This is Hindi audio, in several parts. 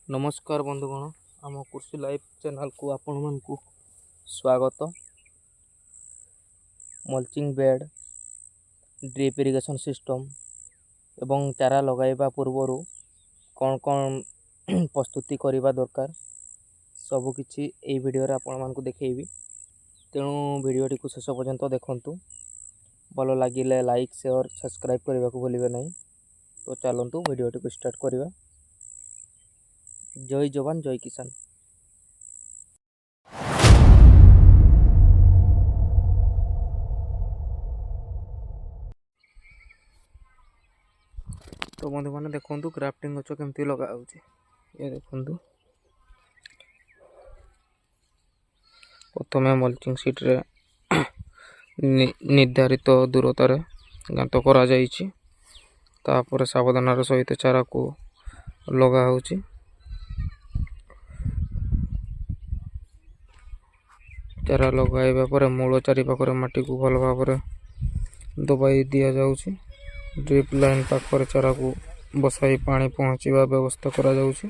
नमस्कार बंधुगण आम कृषि लाइफ चैनल को आपण मानकु स्वागत। Mulching bed, drip irrigation system एवं चारा लगाइबा पूर्वर कौन कौन प्रस्तुति करने दरकार सबकि यही भिडियो आपण मानकु देखैबी। तेणु भिडियोटी को शेष पर्यंत देखंतु। भल लगिले लाइक शेयर सब्सक्राइब करने को भूलिबे नहीं। तो चलतु भिडियोटी को स्टार्ट करवा। जय जवान जय किसान। तो बंधु मैंने देखु ग्राफ्टिंग गच केमती लगा ये देखु। प्रथम मल्चिंग सीट रे निर्धारित दूरतार गात कर सावधान सहित चारा को लगा होची। चारा लगाइबा पर मूल चारिपाखरे माटी को भल भाव दबाई दिया जाउची। ड्रिप लाइन पाखर चारा को बसाई पानी पहुँचवा व्यवस्था करा जाउची।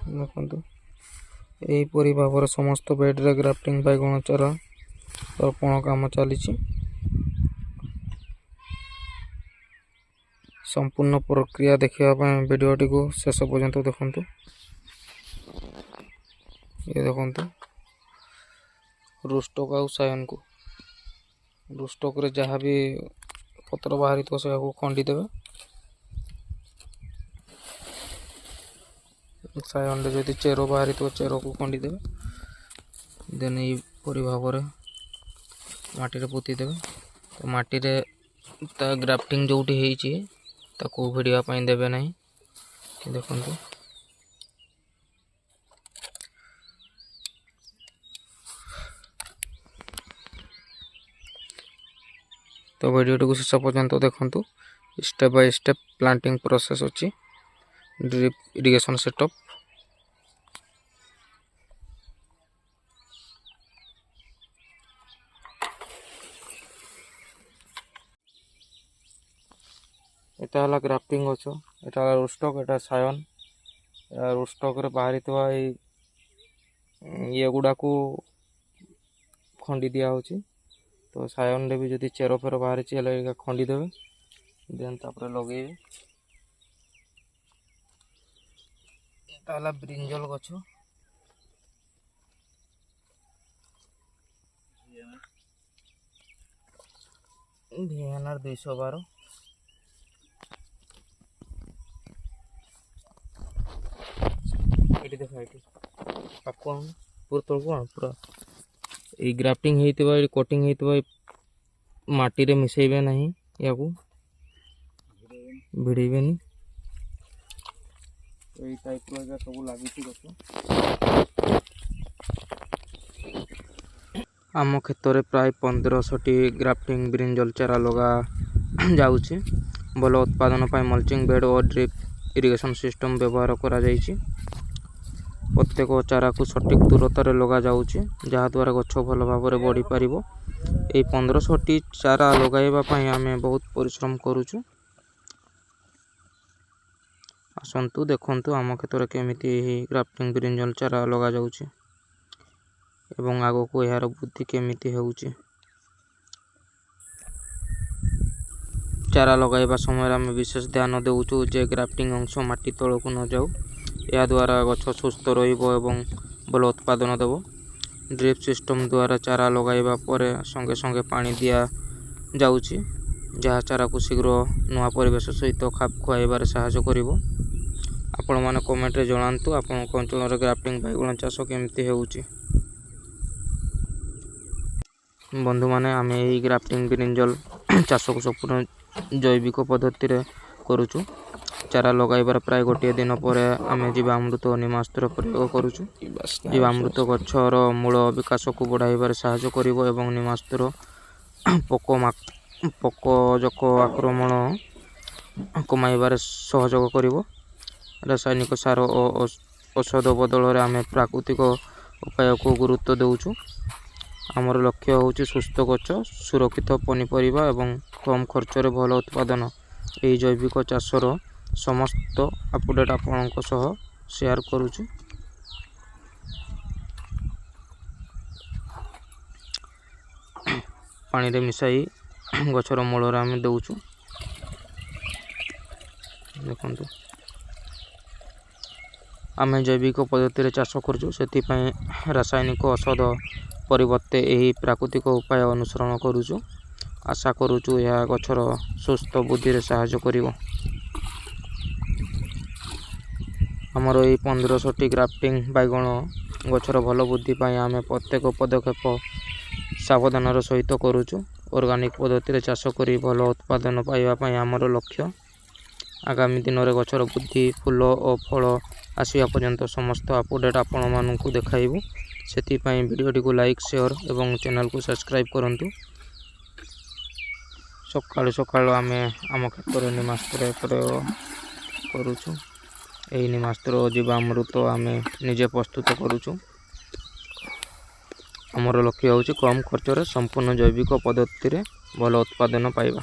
देखंतु एहीपरि भाव समस्त बेड रे ग्राफ्टिंग बैगण चारा अर्पण काम चली। संपूर्ण प्रक्रिया देखा वीडियोटी को शेष पर्यंत देखंतु। ये देखंतु रूस्टॉक आउ सायन को रूस्टॉक रे जहाँ भी पत्र बाहरी तो से खंडी देवे। सायन रे जदि चेरो बाहरी तो चेरो को खंडी देवे। देन ये परि भाव माटी रे पोती देवे। तो माटी रे ता ग्राफ्टिंग जोटी हेची ताको भिड़िया पाई देवे नहीं। देखंतु तो वीडियो को शेष पर्यंत देखंतु। Step by step planting process अच्छी ड्रिप इरिगेशन सेटअप। एटा हला ग्राफ्टिंग गछ, एटा रूस्टॉक, एटा सायन। रूस्टॉक रे बाहरी तो ये गुडा को खंडी दिया होची। तो सायन रे भी जदि चेरो फेरो बाहरी चले खंडी देवे। देन तापर लगेबे। एटा हला ब्रिंजल गछ, VNR 212। एटी देखा एटी आपको पूरा तळको पूरा ए ग्राफ्टिंग हेइतबा ए कटिंग हेइतबा माटी रे मिसेबे नहीं। याकू भिड़ेबेनी। तो ये टाइप रो सब लागिछि गछ। आम खेत रे प्राय 1500टी ग्राफ्टिंग ब्रिंजल चारा लगा जाउछि। भल उत्पादन पाई मल्चिंग बेड और ड्रिप इरिगेशन सिस्टम व्यवहार करा जाइछि। प्रत्येक चारा को सठिक दूरतार लगा जाउछि जहा द्वारा गछ भल भाव में बढ़ी पारिबो। ए 1500टी चारा लगाइबा पई आमे बहुत परिश्रम करूछु। आसंतु देखंतु आम क्षेत्र केमिति ग्राफ्टिंग ब्रिंजल चारा लगा जाउछि एवं आगो को यार बुद्धि केमिति होउछि। चारा लगाइबा समय आमे विशेष ध्यान देउछु जे ग्राफ्टिंग अंश माटी तळ को न जाउ। या द्वारा गछ सुस्थ रहिबो एवं भल उत्पादन देबो। ड्रिप सिस्टम द्वारा चारा लगाइबा परे संगे संगे पानी दिया जाउछि जहाँ चारा को शीघ्र नुआ परिवेश सहित खाप खुआइबार सहायता करिवो। आपण माने कमेंट रे जणांतु आपण अंचल रे ग्राफ्टिंग बैगण चाष केमिति हेउछि। बंधु माने आमे एही ग्राफ्टिंग ब्रिंजल चाष को संपूर्ण जैविक पद्धति रे करूछु। चारा लगाइबार प्राय गोटे दिन पर आमे जीवामृत निमास्त्र प्रयोग करूछु। जीवामृत गछर मूल विकास को बढ़ाइबार सहायता करिवो एवं निमास्त्र पोकजक आक्रमण कमाइबार सहयोग करिवो। रासायनिक सार और औषध बदल रे आमे प्राकृतिक उपाय को गुरुत्व देउछु। आमर लक्ष्य होउछि सुस्थ गछ, सुरक्षित पनीपरिबा एवं कम खर्च रे भल उत्पादन। एही जैविक चाषर ସମସ୍ତ ଅପଡେଟ୍ ଆପଣଙ୍କ ସହ ସେୟାର କରୁଛୁ। ପାଣିରେ ମିଶାଇ ଗଛର ମୂଳରେ ଆମେ ଦେଉଛୁ। ଦେଖନ୍ତୁ ଆମେ ଜୈବିକ ପଦ୍ଧତିରେ ଚାଷ କରୁଛୁ, ସେଥିପାଇଁ ରାସାୟନିକ ଔଷଧ ପରିବର୍ତ୍ତେ ଏହି ପ୍ରାକୃତିକ ଉପାୟ ଅନୁସରଣ କରୁଛୁ। ଆଶା କରୁଛୁ ଏହା ଗଛର ସୁସ୍ଥ ବୃଦ୍ଧିରେ ସାହାଯ୍ୟ କରିବ। ଆମର ଏହି 1500ଟି ଗ୍ରାଫ୍ଟିଂ ବାଇଗଣ ଗଛର ଭଲ ବୃଦ୍ଧି ପାଇଁ ଆମେ ପ୍ରତ୍ୟେକ ପଦକ୍ଷେପ ସାବଧାନର ସହିତ କରୁଛୁ। ଅର୍ଗାନିକ୍ ପଦ୍ଧତିରେ ଚାଷ କରି ଭଲ ଉତ୍ପାଦନ ପାଇବା ପାଇଁ ଆମର ଲକ୍ଷ୍ୟ। ଆଗାମୀ ଦିନରେ ଗଛର ବୃଦ୍ଧି, ଫୁଲ ଓ ଫଳ ଆସିବା ପର୍ଯ୍ୟନ୍ତ ସମସ୍ତ ଅପଡେଟ୍ ଆପଣମାନଙ୍କୁ ଦେଖାଇବୁ। ସେଥିପାଇଁ ଭିଡ଼ିଓଟିକୁ ଲାଇକ୍, ସେୟାର ଏବଂ ଚ୍ୟାନେଲକୁ ସବସ୍କ୍ରାଇବ୍ କରନ୍ତୁ। ସକାଳୁ ଆମେ ଆମ କ୍ଷେତ୍ରରେ ନିମାସ୍ତ୍ର ପ୍ରୟୋଗ କରୁଛୁ। ଏହି ନିମାସ୍ତ୍ର ଜୀବାମୃତ ଆମେ ନିଜେ ପ୍ରସ୍ତୁତ କରୁଛୁ। ଆମର ଲକ୍ଷ୍ୟ ହେଉଛି କମ୍ ଖର୍ଚ୍ଚରେ ସମ୍ପୂର୍ଣ୍ଣ ଜୈବିକ ପଦ୍ଧତିରେ ଭଲ ଉତ୍ପାଦନ ପାଇବା।